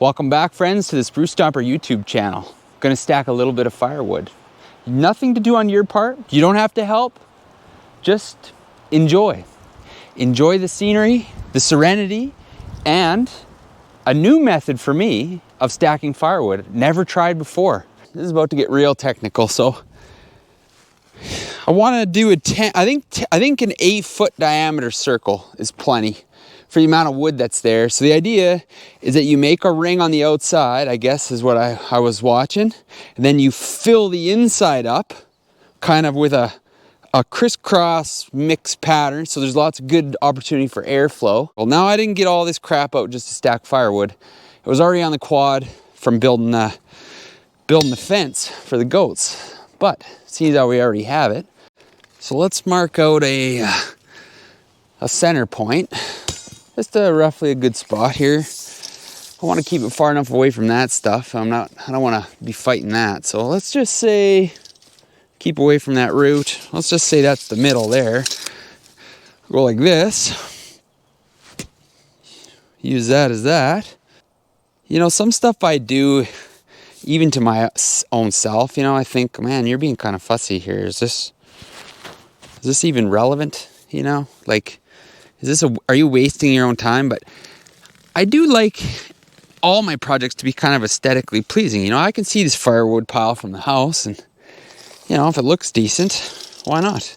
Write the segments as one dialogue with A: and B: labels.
A: Welcome back, friends, to the Spruce Stomper YouTube channel. Gonna stack a little bit of firewood. Nothing to do on your part. You don't have to help. Just enjoy. Enjoy the scenery, the serenity, and a new method for me of stacking firewood. Never tried before. This is about to get real technical, so I want to do I think an 8-foot diameter circle is plenty for the amount of wood that's there. So the idea is that you make a ring on the outside, I guess is what I was watching, and then you fill the inside up kind of with a crisscross mix pattern, so there's lots of good opportunity for airflow. Well, now I didn't get all this crap out just to stack firewood. It was already on the quad from building the fence for the goats, but seems how we already have it. So let's mark out a center point. Just roughly a good spot here. I want to keep it far enough away from that stuff. I don't want to be fighting that. So let's just say, keep away from that root. Let's just say that's the middle there. Go like this. Use that as that. You know, some stuff I do, even to my own self, you know, I think, man, you're being kind of fussy here. Is this even relevant? You know, like, are you wasting your own time? But I do like all my projects to be kind of aesthetically pleasing. You know, I can see this firewood pile from the house, and you know, if it looks decent, why not?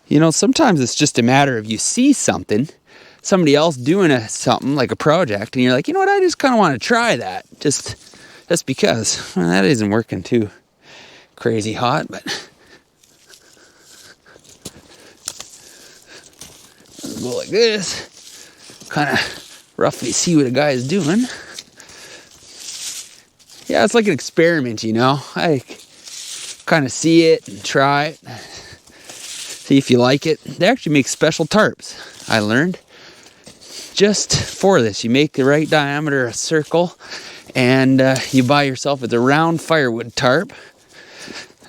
A: You know, sometimes it's just a matter of you see something, somebody else doing something like a project, and you're like, you know what, I just kind of want to try that, just because. Well, that isn't working too crazy hot, but go like this, kind of roughly see what a guy is doing. Yeah, it's like an experiment, you know. I kind of see it and try it, see if you like it. They actually make special tarps, I learned, just for this. You make the right diameter circle, and you buy yourself a round firewood tarp.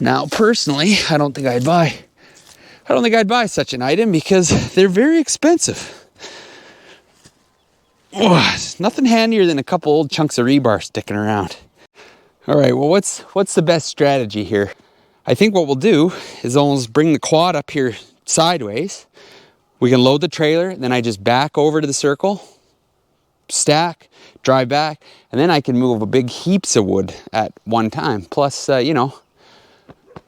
A: Now, personally, I don't think I'd buy such an item because they're very expensive. Oh, it's nothing handier than a couple old chunks of rebar sticking around. All right, well, what's the best strategy here? I think what we'll do is almost bring the quad up here sideways. We can load the trailer, then I just back over to the circle, stack, drive back, and then I can move a big heaps of wood at one time. Plus, you know,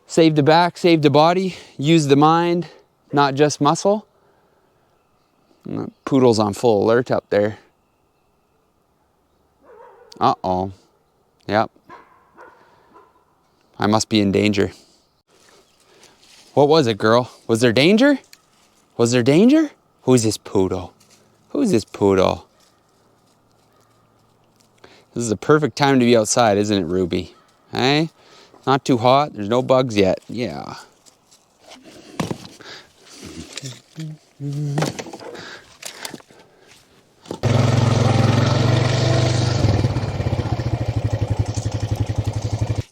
A: save the back, save the body, use the mind, not just muscle. Poodle's on full alert up there. Uh-oh. Yep. I must be in danger. What was it, girl? Was there danger? Was there danger? Who's this poodle? Who's this poodle? This is a perfect time to be outside, isn't it, Ruby? Hey? Not too hot. There's no bugs yet. Yeah.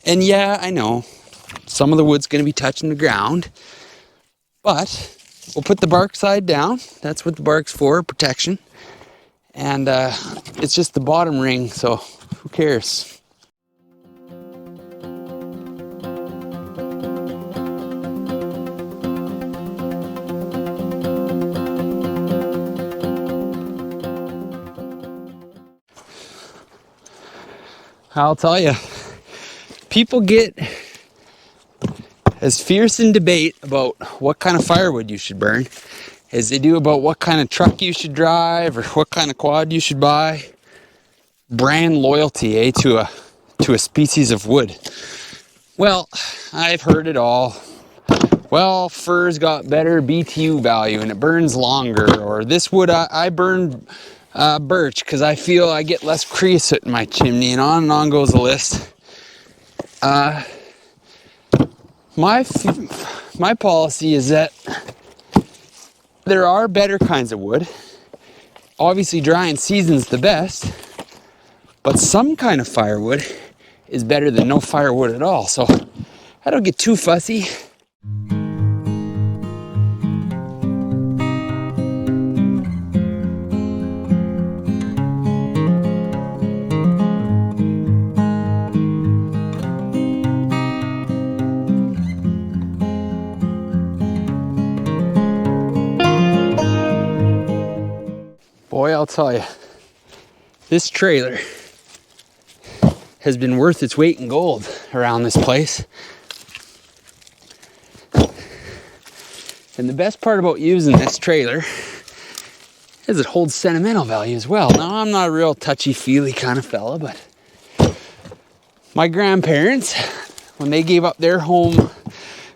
A: And yeah, I know some of the wood's going to be touching the ground, but we'll put the bark side down. That's what the bark's for, protection. And it's just the bottom ring, so who cares? I'll tell you, people get as fierce in debate about what kind of firewood you should burn as they do about what kind of truck you should drive or what kind of quad you should buy. Brand loyalty, to a species of wood. Well, I've heard it all. Well, fir's got better BTU value and it burns longer, or this wood I burn birch because I feel I get less creosote in my chimney, and on goes the list. My policy is that there are better kinds of wood. Obviously, drying season's the best, but some kind of firewood is better than no firewood at all. So I don't get too fussy. boy, I'll tell you, this trailer has been worth its weight in gold around this place. And the best part about using this trailer is it holds sentimental value as well. Now, I'm not a real touchy-feely kind of fella, but my grandparents, when they gave up their home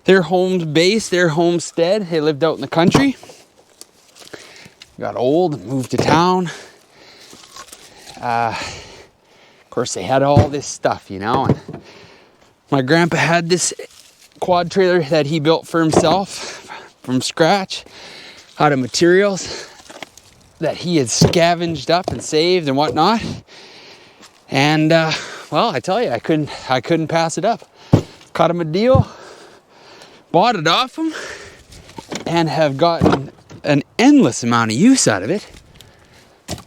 A: base, their homestead, they lived out in the country, got old and moved to town. Of course, they had all this stuff, you know. And my grandpa had this quad trailer that he built for himself from scratch out of materials that he had scavenged up and saved and whatnot. And well, I tell you, I couldn't pass it up. Cut him a deal, bought it off him, and have gotten an endless amount of use out of it.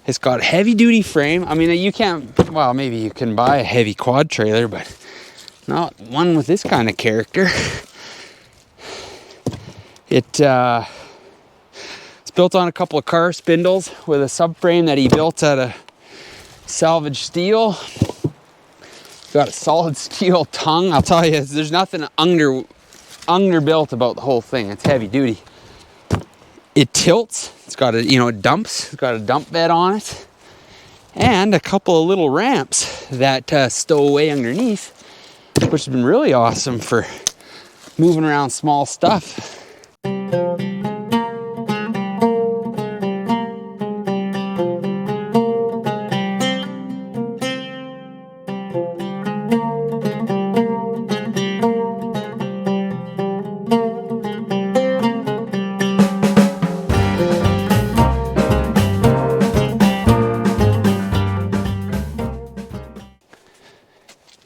A: It's got a heavy duty frame. I mean, you can't, well, maybe you can buy a heavy quad trailer, but not one with this kind of character. It's built on a couple of car spindles with a subframe that he built out of salvaged steel. Got a solid steel tongue. I'll tell you, there's nothing underbuilt about the whole thing. It's heavy duty. It tilts. It's got a, it dumps. It's got a dump bed on it, and a couple of little ramps that stow away underneath, which has been really awesome for moving around small stuff.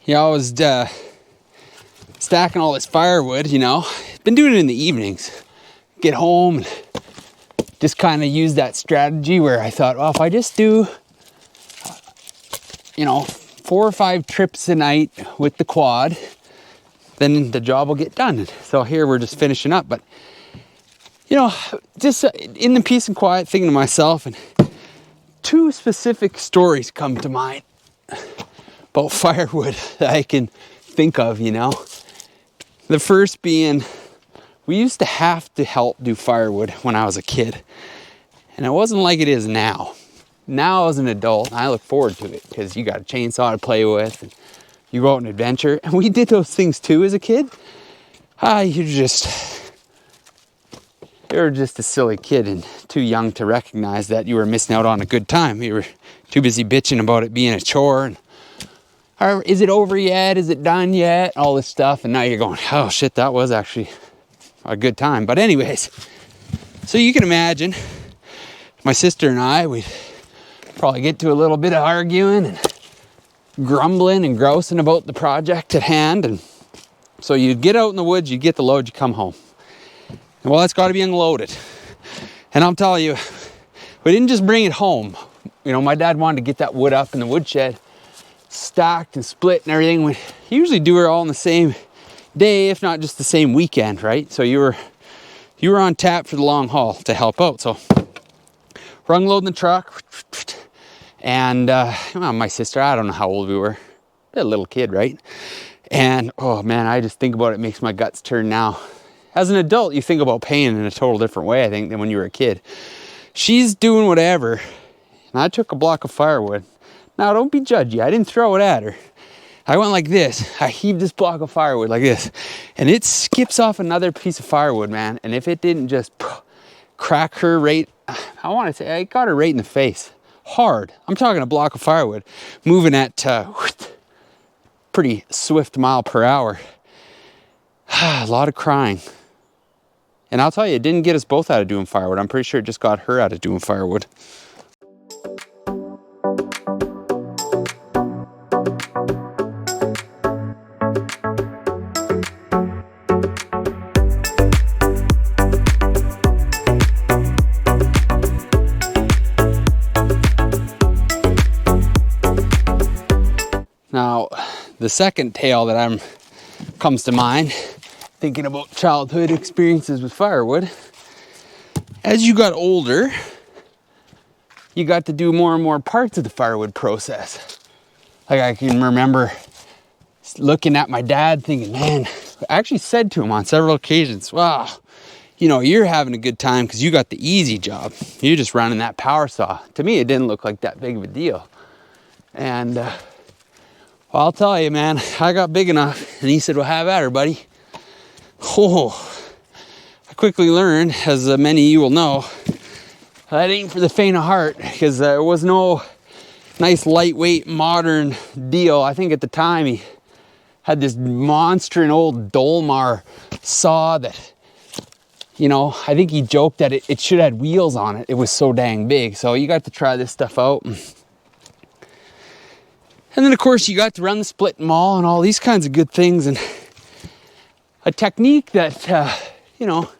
A: Yeah, I was stacking all this firewood, Been doing it in the evenings. Get home and just kind of use that strategy where I thought, well, if I just do, 4 or 5 trips a night with the quad, then the job will get done. So here we're just finishing up. But, just in the peace and quiet, thinking to myself, and 2 specific stories come to mind about firewood that I can think of, The first being, we used to have to help do firewood when I was a kid. And it wasn't like it is now. Now as an adult, I look forward to it because you got a chainsaw to play with and you go out and adventure. And we did those things too as a kid. You're just a silly kid and too young to recognize that you were missing out on a good time. You were too busy bitching about it being a chore and, or is it over yet? Is it done yet? All this stuff. And now you're going, oh shit, that was actually a good time. But anyways, so you can imagine my sister and I, we'd probably get to a little bit of arguing and grumbling and grousing about the project at hand. And so you'd get out in the woods, you'd get the load, you come home. And well, it's got to be unloaded. And I'll tell you, we didn't just bring it home. My dad wanted to get that wood up in the woodshed, stacked and split and everything. We usually do it all in the same day, if not just the same weekend, right? So you were on tap for the long haul to help out. So we're unloading the truck, and my sister, I don't know how old we were, a little kid, right? And oh man, I just think about it, makes my guts turn now. As an adult, you think about pain in a total different way, I think, than when you were a kid. She's doing whatever, and I took a block of firewood. Now, don't be judgy. I didn't throw it at her. I went like this. I heaved this block of firewood like this. And it skips off another piece of firewood, man. And if it didn't just crack her right, I want to say, I got her right in the face. Hard. I'm talking a block of firewood moving at pretty swift mile per hour. A lot of crying. And I'll tell you, it didn't get us both out of doing firewood. I'm pretty sure it just got her out of doing firewood. Now, the second tale that comes to mind, thinking about childhood experiences with firewood, as you got older, you got to do more and more parts of the firewood process. Like I can remember looking at my dad thinking, man, I actually said to him on several occasions, wow, you know, you're having a good time because you got the easy job. You're just running that power saw. To me, it didn't look like that big of a deal. And well, I'll tell you, man, I got big enough. And he said, well, have at her, buddy. Oh, I quickly learned, as many of you will know, that ain't for the faint of heart, because there was no nice lightweight modern deal. I think at the time he had this monster and old Dolmar saw that, you know, I think he joked that it should have had wheels on it. It was so dang big. So you got to try this stuff out. And then of course you got to run the split maul and all these kinds of good things. And a technique that, you know,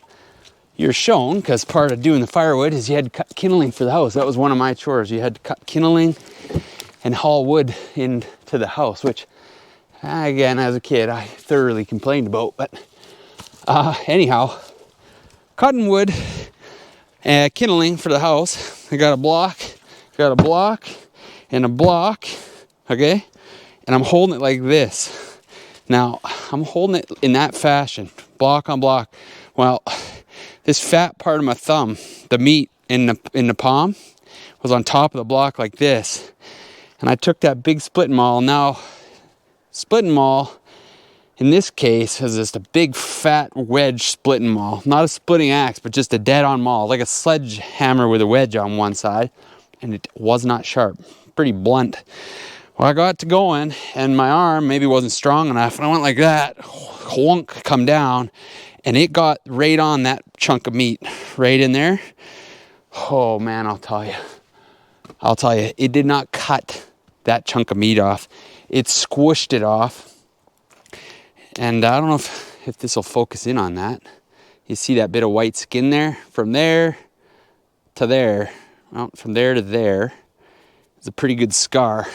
A: you're shown, because part of doing the firewood is you had to cut kindling for the house. That was one of my chores. You had to cut kindling and haul wood into the house, which, again, as a kid, I thoroughly complained about. But anyhow, cutting wood and kindling for the house. I got a block, and a block, okay? And I'm holding it like this. Now, I'm holding it in that fashion, block on block. Well, this fat part of my thumb, the meat in the palm, was on top of the block like this. And I took that big splitting maul. Now, splitting maul, in this case, is just a big fat wedge splitting maul. Not a splitting axe, but just a dead-on maul, like a sledgehammer with a wedge on one side. And it was not sharp, pretty blunt. Well, I got to going, and my arm maybe wasn't strong enough, and I went like that, whunk, come down, and it got right on that chunk of meat, right in there. Oh man, I'll tell you, it did not cut that chunk of meat off. It squished it off. And I don't know if this will focus in on that. You see that bit of white skin there? From there to there, well, from there to there, it's a pretty good scar.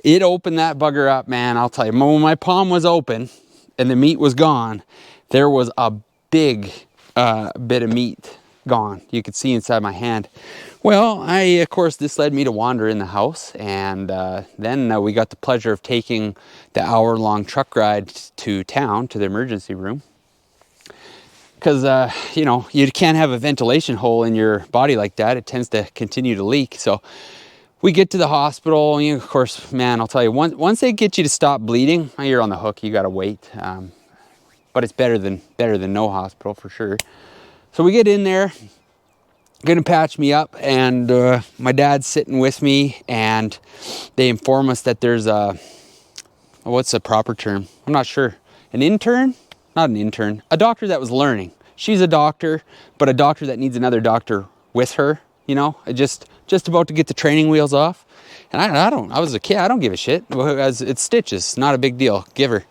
A: It opened that bugger up, man, I'll tell you. When my palm was open and the meat was gone, there was a big bit of meat gone. You could see inside my hand. Well, of course, this led me to wander in the house, and then we got the pleasure of taking the hour-long truck ride to town, to the emergency room. Because, you know, you can't have a ventilation hole in your body like that. It tends to continue to leak. So we get to the hospital, and of course, man, I'll tell you, once they get you to stop bleeding, you're on the hook. You got to wait. But it's better than no hospital for sure. So we get in there, gonna patch me up, and my dad's sitting with me, and they inform us that there's what's the proper term? I'm not sure. An intern? Not an intern. A doctor that was learning. She's a doctor, but a doctor that needs another doctor with her. You know, just about to get the training wheels off. And I was a kid. I don't give a shit. It's stitches. Not a big deal. Give her.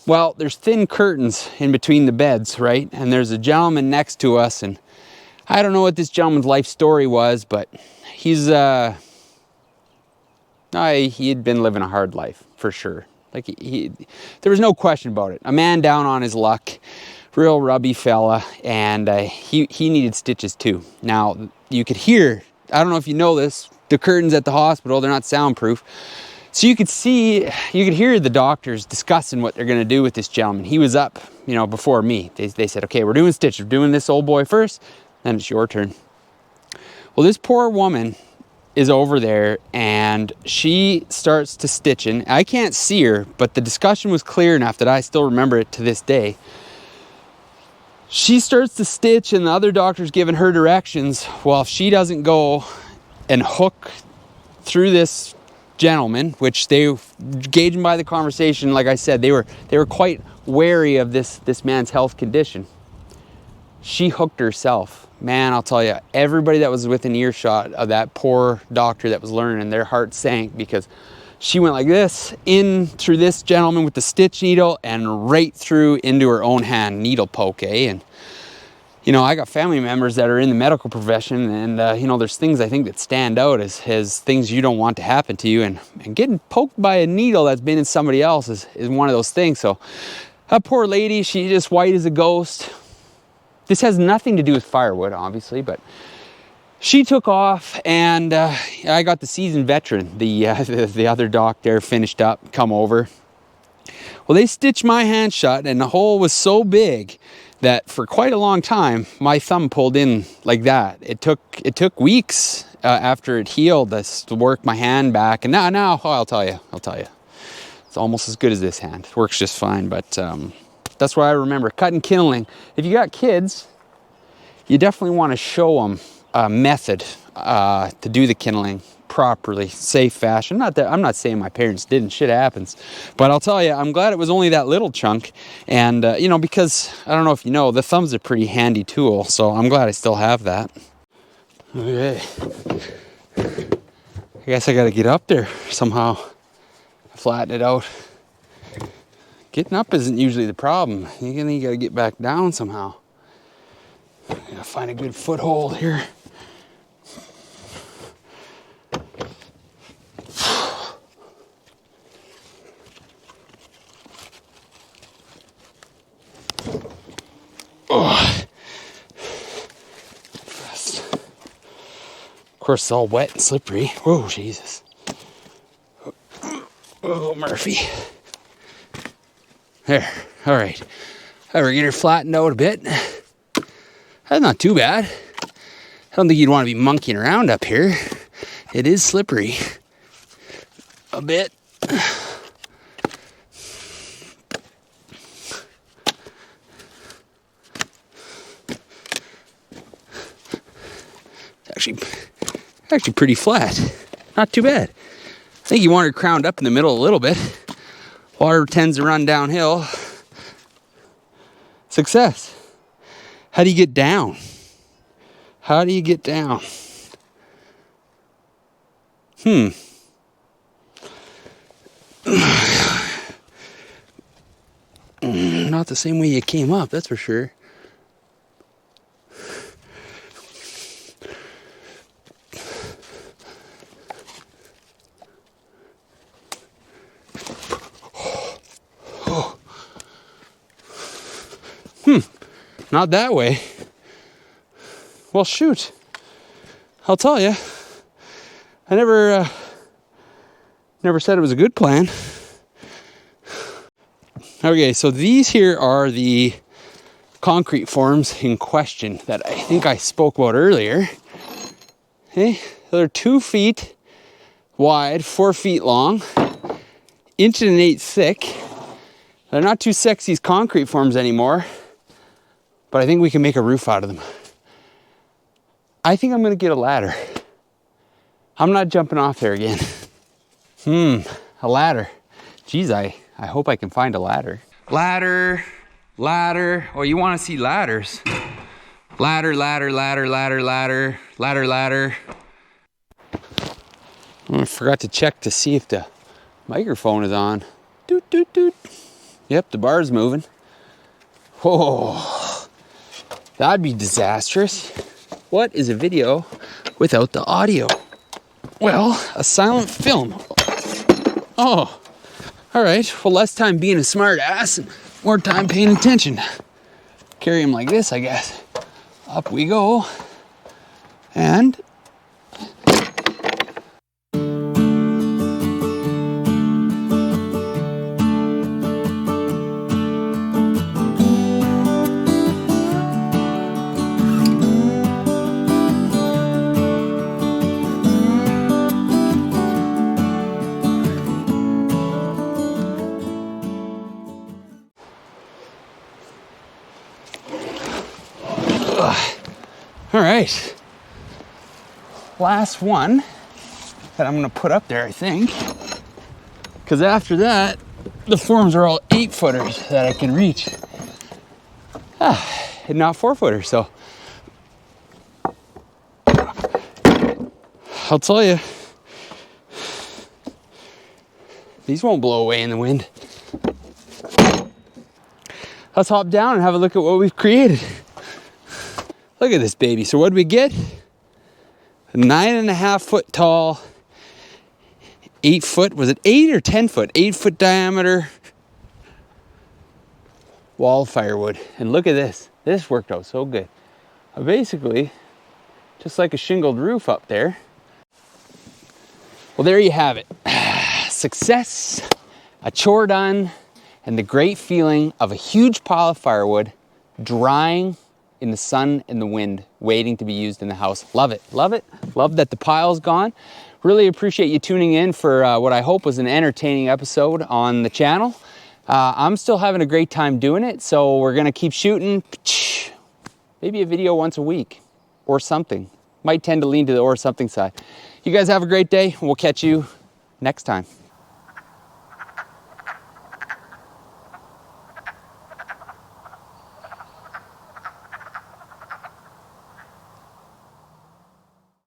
A: Well, there's thin curtains in between the beds, right? And there's a gentleman next to us, and I don't know what this gentleman's life story was, but he had been living a hard life for sure. Like there was no question about it. A man down on his luck, real rubby fella, and he needed stitches too. Now you could hear, I don't know if you know this, the curtains at the hospital, they're not soundproof. So you could hear the doctors discussing what they're going to do with this gentleman. He was up, you know, before me. They said, okay, we're doing stitches. We're doing this old boy first, then it's your turn. Well, this poor woman is over there, and she starts to stitching. I can't see her, but the discussion was clear enough that I still remember it to this day. She starts to stitch, and the other doctor's giving her directions. Well, if she doesn't go and hook through this gentleman, which they, gauging by the conversation, like I said, they were quite wary of this man's health condition. She hooked herself. Man, I'll tell you, everybody that was within earshot of that poor doctor that was learning, their heart sank, because she went like this, in through this gentleman with the stitch needle, and right through into her own hand, needle poke, And you know, I got family members that are in the medical profession, and you know, there's things I think that stand out as things you don't want to happen to you, and getting poked by a needle that's been in somebody else is one of those things. So that poor lady, she's just white as a ghost. This has nothing to do with firewood, obviously, but she took off, and I got the seasoned veteran, the other doc there, finished up, come over. Well, they stitched my hand shut, and the hole was so big that for quite a long time, my thumb pulled in like that. It took weeks after it healed to work my hand back. And now, I'll tell you, it's almost as good as this hand. It works just fine. But that's what I remember. Cutting, kindling. If you got kids, you definitely want to show them a method to do the kindling properly, safe fashion. Not that I'm not saying my parents didn't, shit happens, but I'll tell you, I'm glad it was only that little chunk. And you know, because I don't know if you know, the thumb's a pretty handy tool, so I'm glad I still have that. Okay, I guess I gotta get up there somehow, flatten it out. Getting up isn't usually the problem. You gotta get back down somehow. Gotta find a good foothold here. Oh. Of course, it's all wet and slippery. Oh, Jesus. Oh, Murphy. There. All right. We're getting her flattened out a bit. That's not too bad. I don't think you'd want to be monkeying around up here. It is slippery. A bit. Actually pretty flat. Not too bad. I think you want her crowned up in the middle a little bit. Water tends to run downhill. Success. How do you get down? How do you get down? Not the same way you came up, that's for sure. Not that way. Well, shoot. I'll tell you. I never said it was a good plan. Okay, so these here are the concrete forms in question that I think I spoke about earlier. Okay, they're 2 feet wide, 4 feet long, 1.8 inches thick. They're not too sexy as concrete forms anymore, but I think we can make a roof out of them. I think I'm gonna get a ladder. I'm not jumping off there again. A ladder. Geez, I hope I can find a ladder. Ladder. Oh, you wanna see ladders. Ladder. I forgot to check to see if the microphone is on. Doot, doot, doot. Yep, the bar's moving. Whoa, that'd be disastrous. What is a video without the audio? Well, a silent film. Oh, all right. Well, less time being a smart ass and more time paying attention. Carry him like this, I guess. Up we go. And all right, last one that I'm gonna put up there, I think, because after that, the forms are all 8-footers that I can reach, and not 4-footers. So I'll tell you, these won't blow away in the wind. Let's hop down and have a look at what we've created. Look at this baby. So what did we get? A 9.5 foot tall, 8 foot, was it 8 or 10 foot? 8 foot diameter wall firewood. And look at this. This worked out so good. Basically, just like a shingled roof up there. Well, there you have it. Success, a chore done, and the great feeling of a huge pile of firewood drying in the sun and the wind, waiting to be used in the house. Love it, love it. Love that the pile's gone. Really appreciate you tuning in for what I hope was an entertaining episode on the channel. I'm still having a great time doing it, so we're gonna keep shooting. Maybe a video once a week or something. Might tend to lean to the or something side. You guys have a great day. We'll catch you next time.